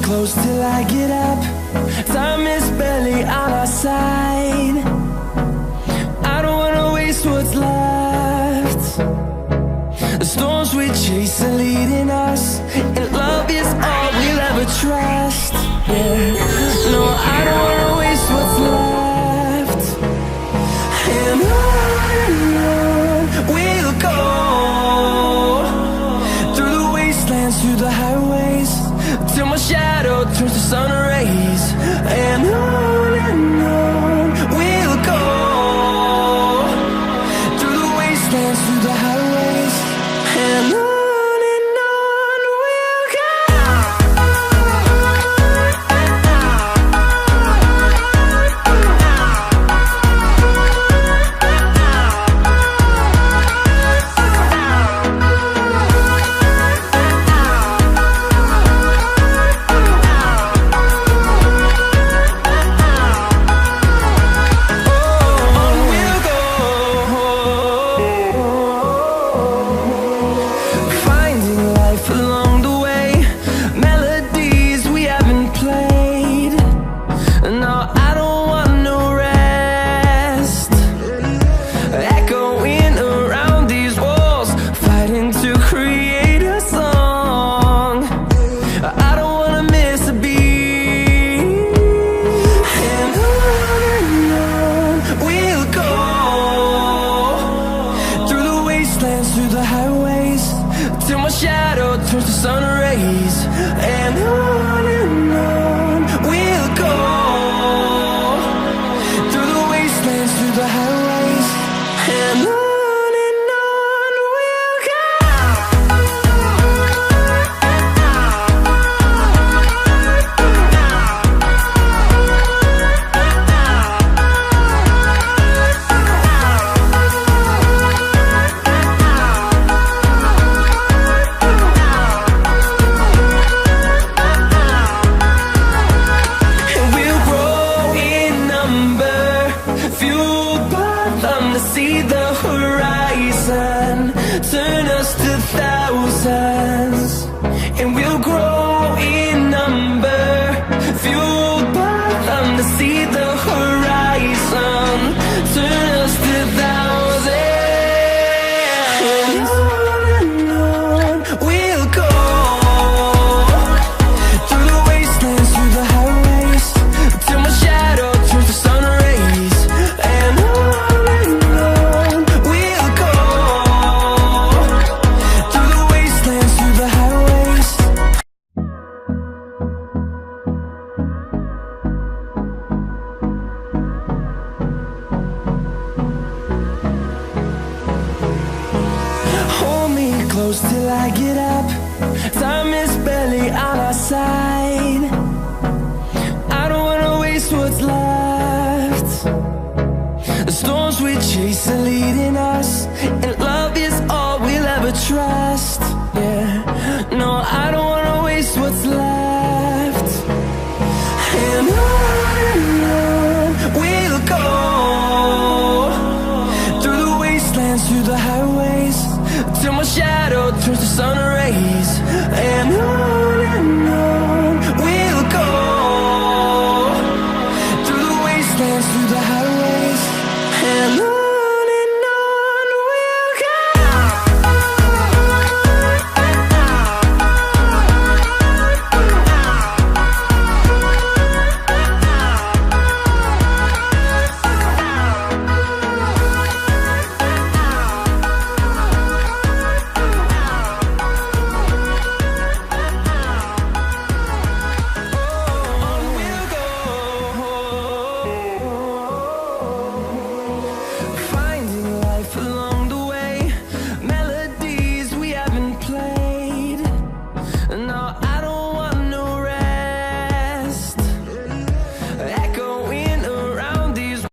close till I get up. Time is barely on our side. I don't wanna waste what's left. The storms we chase are leading us, and love is all we'll ever trust. Yeah, no, I don't wanna waste what's left. And on we'll go, through the wastelands, through the highways, till my shadow turns to sun rays. And on we'll go, through the wastelands, through the highways, and on we'll go. Through the highways, till my shadow turns to sun rays. And on we'll go, through the wastelands, through the highways, and on we'll go. See the horizon, turn us to thousands, and we'll grow in number, fueled by them to see the horizon, turn us to thousands. And on we'll go, through the wastelands, through the highways, till my shadow turns to sun rays. And close till I get up. Time is barely on our side. I don't wanna waste what's left. The storms we chase are leading us, and love is all we'll ever trust. Yeah, no, I don't wanna waste what's left. And on we'll go, through the wastelands, through the highways, till my shadow turns to sun rays. And on we'll go, through the wastelands, through the highways.